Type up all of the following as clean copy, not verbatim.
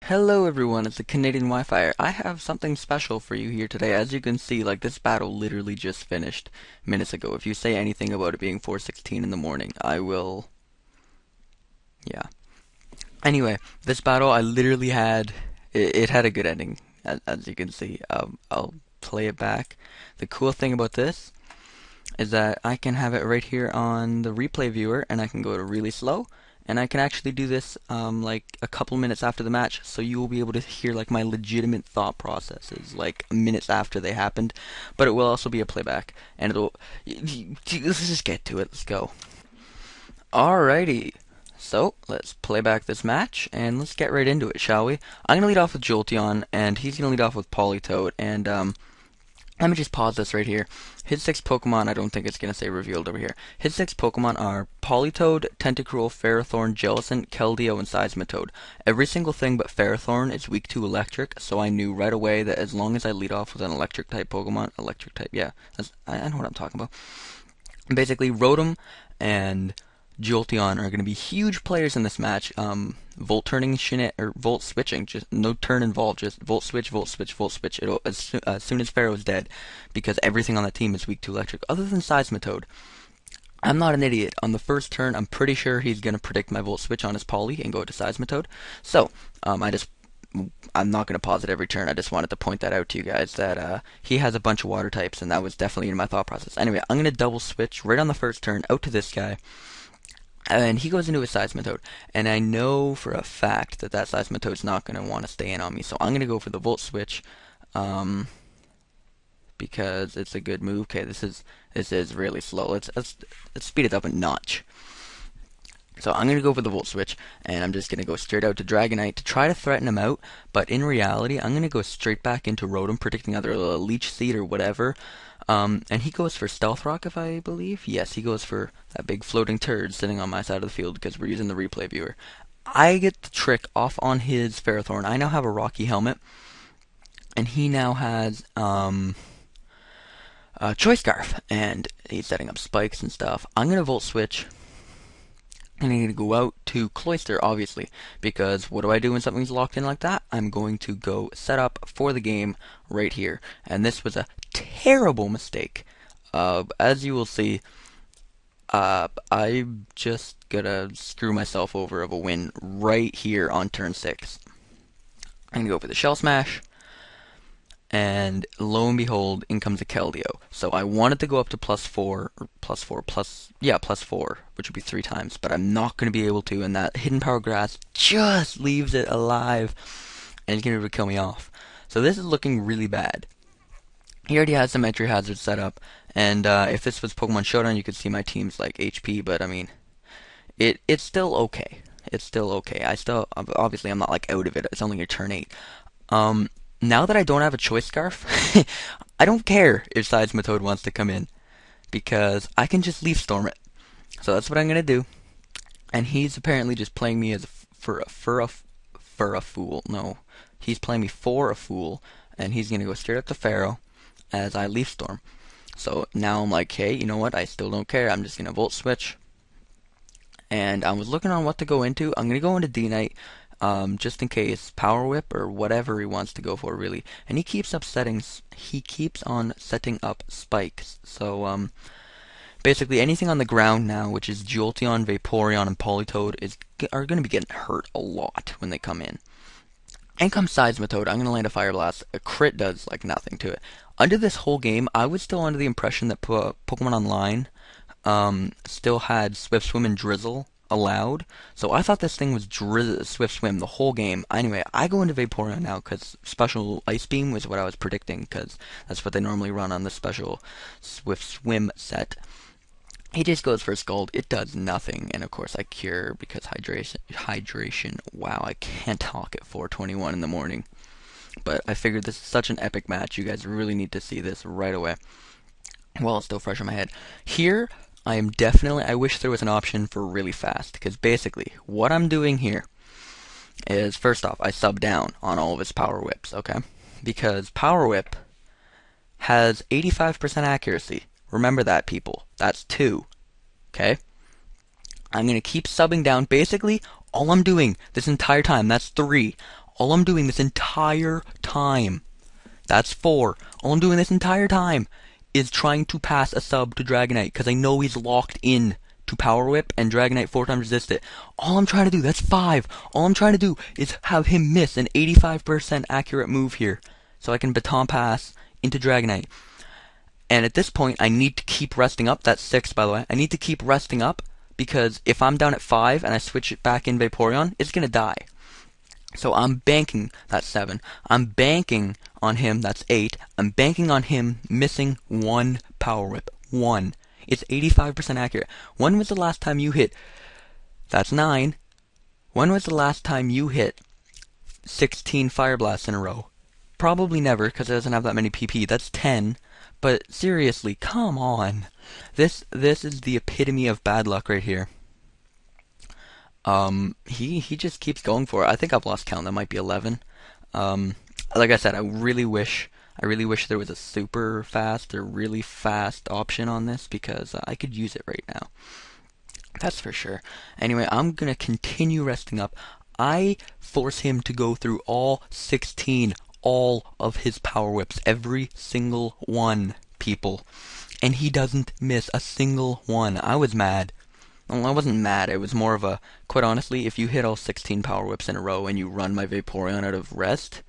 Hello everyone, it's the TheCanadianWifier. I have something special for you here today. As you can see, this battle literally just finished minutes ago. If you say anything about it being 4:16 in the morning, I will... yeah. Anyway, this battle I literally had... it had a good ending, as you can see. I'll play it back. The cool thing about this is that I can have it right here on the replay viewer, and I can go to really slow. And I can actually do this like a couple minutes after the match, so you will be able to hear my legitimate thought processes minutes after they happened. But it will also be a playback, and it'll. Let's just get to it. Let's go. Alrighty. So let's play back this match, and let's get right into it, shall we? I'm gonna lead off with Jolteon, and he's gonna lead off with Politoed, and let me just pause this right here. His 6 Pokemon, I don't think it's going to say revealed over here. His 6 Pokemon are Politoed, Tentacruel, Ferrothorn, Jellicent, Keldeo, and Seismitoad. Every single thing but Ferrothorn is weak to Electric, so I knew right away that as long as I lead off with an Electric-type Pokemon, yeah, I know what I'm talking about. Basically, Rotom and Jolteon are going to be huge players in this match. Volt turning or volt switching, just no turn involved, just volt switch, volt switch, volt switch. It'll as soon as Pharaoh's dead, because everything on that team is weak to electric, other than Seismitoad. I'm not an idiot. On the first turn, I'm pretty sure he's gonna predict my volt switch on his Poly and go to Seismitoad. So I'm not gonna pause it every turn. I just wanted to point that out to you guys that he has a bunch of water types, and that was definitely in my thought process. Anyway, I'm gonna double switch right on the first turn out to this guy. And he goes into his Seismitoad, and I know for a fact that Seismitoad's not going to want to stay in on me, so I'm going to go for the Volt Switch, because it's a good move. Okay, this is really slow. Let's speed it up a notch. So I'm going to go for the Volt Switch, and I'm just going to go straight out to Dragonite to try to threaten him out, but in reality, I'm going to go straight back into Rotom, predicting either a Leech Seed or whatever. And he goes for Stealth Rock, if I believe. Yes, he goes for that big floating turd sitting on my side of the field because we're using the replay viewer. I get the trick off on his Ferrothorn. I now have a Rocky Helmet, and he now has a Choice Scarf, and he's setting up spikes and stuff. I'm going to Volt Switch, and I'm going to go out to Cloyster, obviously, because what do I do when something's locked in like that? I'm going to go set up for the game right here, and this was a terrible mistake. As you will see, I'm just gonna screw myself over of a win right here on turn 6. I'm gonna go for the Shell Smash, and lo and behold, in comes a Keldeo. So I wanted to go up to +4, +4, which would be 3 times, but I'm not gonna be able to, and that Hidden Power Grass just leaves it alive, and it's gonna kill me off. So this is looking really bad. He already has some entry hazards set up, and if this was Pokemon Showdown, you could see my team's HP, but I mean, it's still okay. It's still okay. Obviously, I'm not out of it. It's only your turn 8. Now that I don't have a Choice Scarf, I don't care if Seismitoad wants to come in, because I can just Leaf Storm it. So that's what I'm gonna do. And he's apparently just playing me as for a fool. No, he's playing me for a fool, and he's gonna go straight up to Pharaoh as I Leaf Storm. So now I'm like, hey, you know what? I still don't care. I'm just gonna Volt Switch. And I was looking on what to go into. I'm gonna go into D-Knight, just in case Power Whip or whatever he wants to go for, really. And he keeps on setting up spikes. So basically anything on the ground now, which is Jolteon, Vaporeon, and Politoed, are gonna be getting hurt a lot when they come in. And comes Seismitoad. I'm going to land a Fire Blast. A crit does nothing to it. Under this whole game, I was still under the impression that Pokemon Online still had Swift Swim and Drizzle allowed. So I thought this thing was Swift Swim the whole game. Anyway, I go into Vaporeon now because Special Ice Beam was what I was predicting, because that's what they normally run on the Special Swift Swim set. He just goes for Scald. It does nothing, and of course I cure because hydration. Wow, I can't talk at 4:21 in the morning. But I figured this is such an epic match. You guys really need to see this right away. Well, it's still fresh in my head. Here, I wish there was an option for really fast, because basically what I'm doing here is, first off, I sub down on all of his Power Whips, okay? Because Power Whip has 85% accuracy. Remember that, people. That's 2. Okay? I'm going to keep subbing down. Basically, all I'm doing this entire time, that's 3. All I'm doing this entire time, that's 4. All I'm doing this entire time is trying to pass a sub to Dragonite because I know he's locked in to Power Whip and Dragonite 4 times resist it. All I'm trying to do, that's 5. All I'm trying to do is have him miss an 85% accurate move here so I can baton pass into Dragonite. And at this point, I need to keep resting up. That's 6, by the way. I need to keep resting up because if I'm down at 5 and I switch it back in Vaporeon, it's going to die. So I'm banking, that's 7. I'm banking on him, that's 8. I'm banking on him missing 1 Power Whip. 1. It's 85% accurate. When was the last time you hit? That's 9. When was the last time you hit 16 Fire Blasts in a row? Probably never, because it doesn't have that many PP. That's 10. But seriously, come on. This is the epitome of bad luck right here. He just keeps going for it. I think I've lost count. That might be 11. Like I said, I really wish there was a super fast or really fast option on this because I could use it right now. That's for sure. Anyway, I'm gonna continue resting up. I force him to go through all 16, all of his Power Whips, every single one, people. And he doesn't miss a single one. I was mad. Well, I wasn't mad. It was more of a, quite honestly, if you hit all 16 Power Whips in a row and you run my Vaporeon out of rest,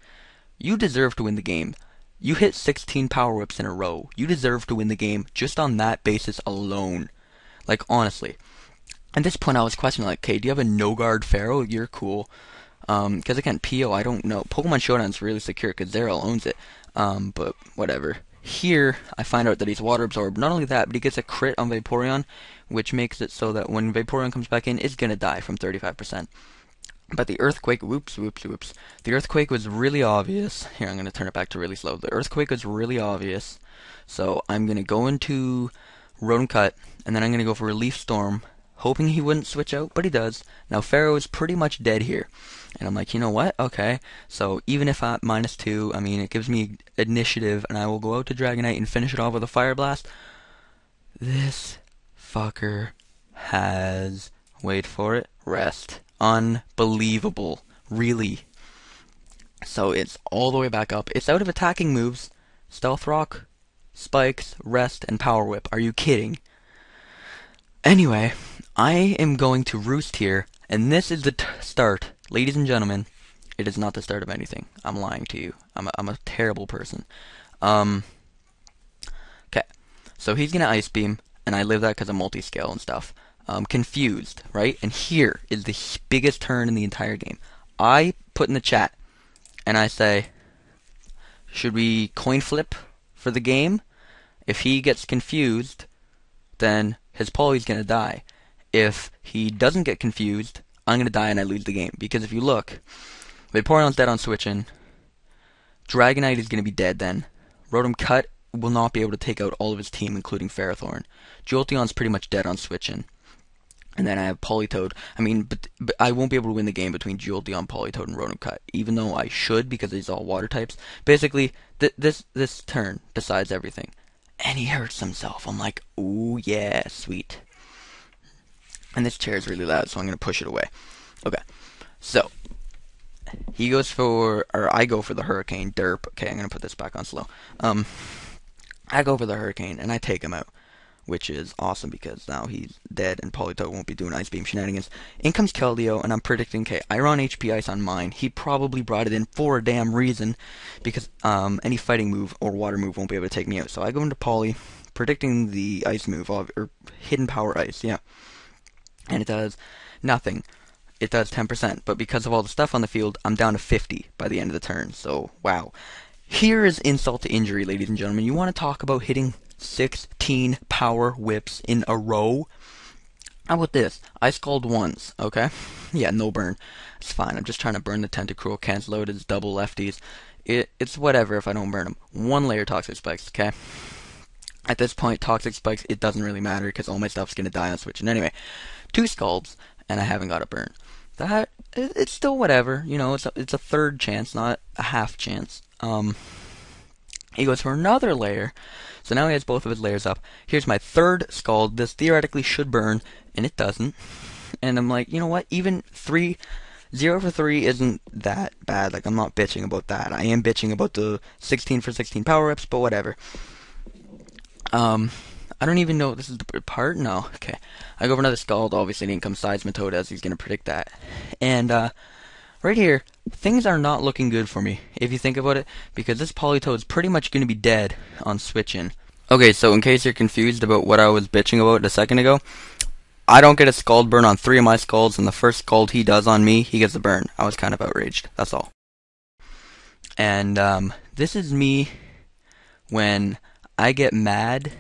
you deserve to win the game. You hit 16 Power Whips in a row. You deserve to win the game just on that basis alone. Like, honestly. At this point, I was questioning, like, okay, do you have a no-guard Pharaoh? You're cool. Because again, P.O., I don't know. Pokemon Showdown's really secure because Zero owns it. But whatever. Here, I find out that he's Water Absorbed. Not only that, but he gets a crit on Vaporeon, which makes it so that when Vaporeon comes back in, it's going to die from 35%. But the Earthquake, whoops. The Earthquake was really obvious. Here, I'm going to turn it back to really slow. The Earthquake was really obvious. So I'm going to go into Rotom Cut, and then I'm going to go for Relief Storm, hoping he wouldn't switch out, but he does. Now, Pharaoh is pretty much dead here. And I'm like, you know what? Okay. So even if I'm -2, I mean, it gives me initiative, and I will go out to Dragonite and finish it off with a Fire Blast. This fucker has, wait for it, rest. Unbelievable. Really. So it's all the way back up. It's out of attacking moves. Stealth Rock, Spikes, Rest, and Power Whip. Are you kidding? Anyway, I am going to roost here, and this is the start. Ladies and gentlemen, it is not the start of anything. I'm lying to you. I'm a terrible person. Okay. So he's gonna Ice Beam, and I live that because of multi-scale and stuff. Confused, right? And here is the biggest turn in the entire game. I put in the chat, and I say, should we coin flip for the game? If he gets confused, then his Poly's gonna die. If he doesn't get confused, I'm gonna die and I lose the game. Because if you look, Vaporeon's dead on switching. Dragonite is gonna be dead then. Rotom Cut will not be able to take out all of his team, including Ferrothorn. Jolteon's pretty much dead on switching. And then I have Politoed. I mean, but I won't be able to win the game between Jolteon, Politoed, and Rotom Cut, even though I should because he's all water types. Basically, this turn decides everything. And he hurts himself. I'm like, ooh yeah, sweet. And this chair is really loud, so I'm gonna push it away. Okay, so he goes for, or I go for the Hurricane. Derp. Okay, I'm gonna put this back on slow. I go for the Hurricane and I take him out, which is awesome because now he's dead and Politoed won't be doing Ice Beam shenanigans. In comes Keldeo, and I'm predicting, okay, Iron HP Ice on mine. He probably brought it in for a damn reason because any fighting move or water move won't be able to take me out. So I go into Poly, predicting the Ice move, or Hidden Power Ice, yeah. And it does nothing. It does 10%, but because of all the stuff on the field, I'm down to 50 by the end of the turn. So, wow. Here is insult to injury, ladies and gentlemen. You want to talk about hitting 16 Power Whips in a row? How about this? I Scald once, okay? Yeah, no burn. It's fine. I'm just trying to burn the Tentacruel, cancel out his double lefties. It's whatever if I don't burn him. 1 layer Toxic Spikes, okay? At this point, Toxic Spikes, it doesn't really matter because all my stuff's going to die on switch. And anyway, 2 Scalds, and I haven't got a burn. That, it's still whatever. You know, it's a third chance, not a half chance. He goes for another layer. So now he has both of his layers up. Here's my 3rd Scald. This theoretically should burn, and it doesn't. And I'm like, you know what? Even 3 0 for 3 isn't that bad. Like, I'm not bitching about that. I am bitching about the 16 for 16 power-ups, but whatever. I don't even know, this is the part? No, okay. I go for another Scald, obviously in comes Seismitoad, as he's going to predict that. And, right here, things are not looking good for me, if you think about it, because this Politoad's pretty much going to be dead on switching. Okay, so in case you're confused about what I was bitching about a second ago, I don't get a Scald burn on 3 of my Scalds, and the first Scald he does on me, he gets a burn. I was kind of outraged, that's all. And, this is me when I get mad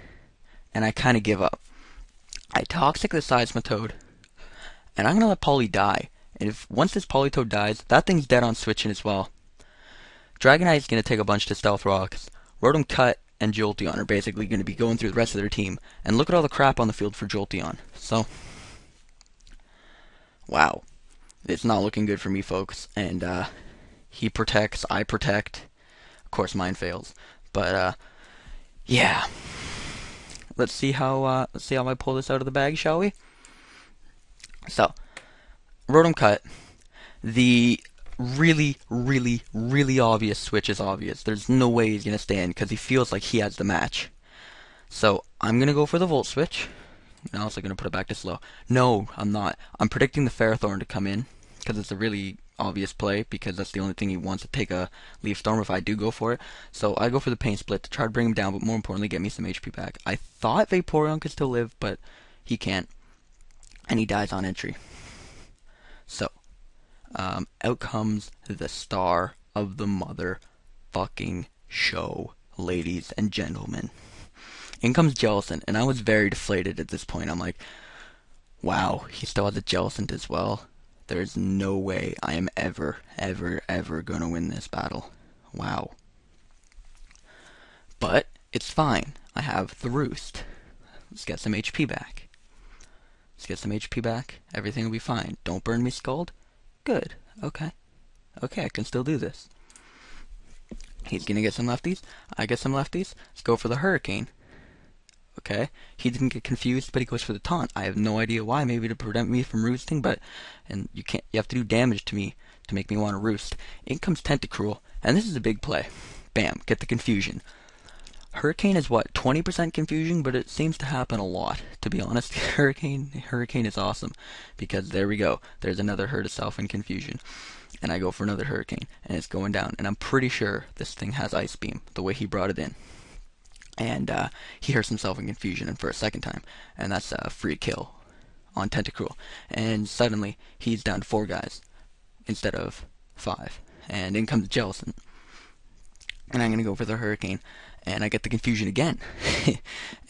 and I kind of give up. I Toxic the Seismitoad, and I'm going to let Polly die. And if once this Politoad dies, that thing's dead on switching as well. Dragonite's going to take a bunch to Stealth Rocks. Rotom Cut and Jolteon are basically going to be going through the rest of their team. And look at all the crap on the field for Jolteon. So, wow. It's not looking good for me, folks. And he protects, I protect. Of course, mine fails. But, yeah. Let's see how I pull this out of the bag, shall we? So, Rotom Cut. The really, really, really obvious switch is obvious. There's no way he's gonna stand because he feels like he has the match. So I'm gonna go for the Volt Switch. I'm also gonna put it back to slow. No, I'm not. I'm predicting the Ferrothorn to come in because it's a really obvious play because that's the only thing he wants to take a Leaf Storm if I do go for it. So I go for the Pain Split to try to bring him down, but more importantly, get me some HP back. I thought Vaporeon could still live, but he can't, and he dies on entry. So. Out comes the star of the motherfucking show, ladies and gentlemen. In comes Jellicent, and I was very deflated at this point. I'm like, wow, he still has a Jellicent as well. There's no way I am ever, ever, ever gonna win this battle. Wow. But, it's fine. I have the Roost. Let's get some HP back. Everything will be fine. Don't burn me, Scald. Good. Okay, I can still do this. He's gonna get some lefties. I get some lefties. Let's go for the Hurricane. Okay, he didn't get confused, but he goes for the Taunt. I have no idea why. Maybe to prevent me from roosting, but you have to do damage to me to make me want to roost. In comes Tentacruel, and this is a big play. Bam, get the confusion. Hurricane is what, 20% confusion, but it seems to happen a lot, to be honest. Hurricane is awesome, because there we go. There's another Hurt itself in confusion. And I go for another Hurricane, and it's going down. And I'm pretty sure this thing has Ice Beam, the way he brought it in. And he hurts himself in confusion, and for a second time. And that's a free kill on Tentacruel. And suddenly, he's down to 4 guys, instead of 5. And in comes Jellicent. And I'm going to go for the Hurricane. And I get the confusion again.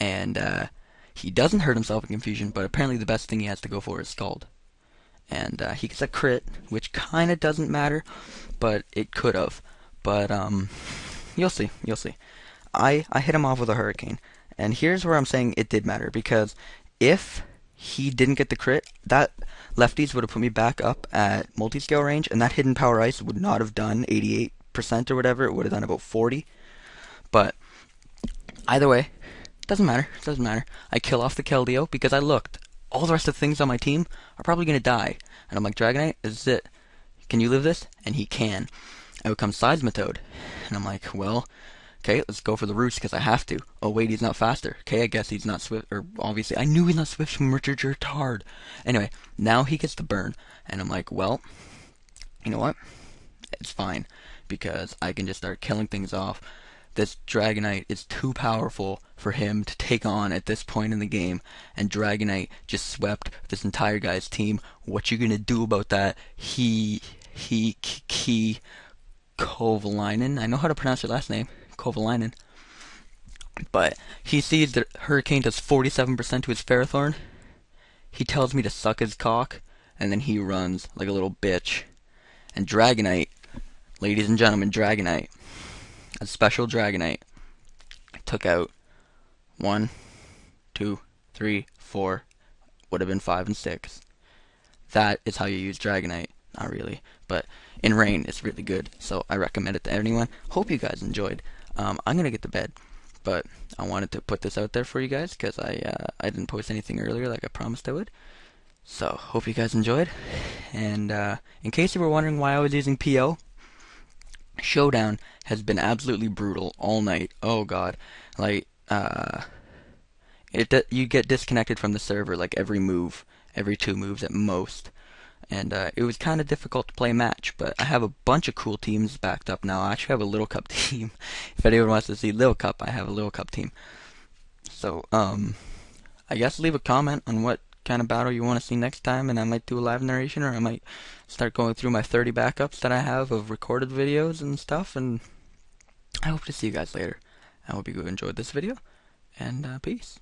And he doesn't hurt himself in confusion, but apparently the best thing he has to go for is Scald. And he gets a crit, which kind of doesn't matter, but it could have. But you'll see. I hit him off with a Hurricane. And here's where I'm saying it did matter, because if he didn't get the crit, that lefties would have put me back up at multi-scale range, and that hidden power ice would not have done 88% or whatever. It would have done about 40. But either way, doesn't matter. I kill off the Keldeo because I looked. All the rest of the things on my team are probably going to die. And I'm like, Dragonite, this is it. Can you live this? And he can. Out comes Seismitoad. And I'm like, well, okay, let's go for the Roost because I have to. Oh, wait, he's not faster. Okay, I guess he's not swift. Or obviously, I knew he's not swift from Richard Hard. Anyway, now he gets the burn. And I'm like, well, you know what? It's fine because I can just start killing things off. This Dragonite is too powerful for him to take on at this point in the game, and Dragonite just swept this entire guy's team. What you gonna do about that? Kovalainen. I know how to pronounce your last name, Kovalainen. But he sees that Hurricane does 47% to his Ferrothorn. He tells me to suck his cock, and then he runs like a little bitch. And Dragonite, ladies and gentlemen, Dragonite. A special Dragonite took out 1, 2, 3, 4, would have been 5 and 6. That is how you use Dragonite. Not really, but in rain it's really good, so I recommend it to anyone. Hope you guys enjoyed. I'm gonna get to bed, but I wanted to put this out there for you guys because I didn't post anything earlier like I promised I would. So, hope you guys enjoyed. And in case you were wondering why I was using PO, Showdown has been absolutely brutal all night. Oh god. Like, you get disconnected from the server like every move, every 2 moves at most. And it was kind of difficult to play a match, but I have a bunch of cool teams backed up now. I actually have a Little Cup team. If anyone wants to see Little Cup, I have a Little Cup team. So, I guess leave a comment on what kind of battle you want to see next time, and I might do a live narration, or I might start going through my 30 backups that I have of recorded videos and stuff, and I hope to see you guys later. I hope you enjoyed this video, and peace.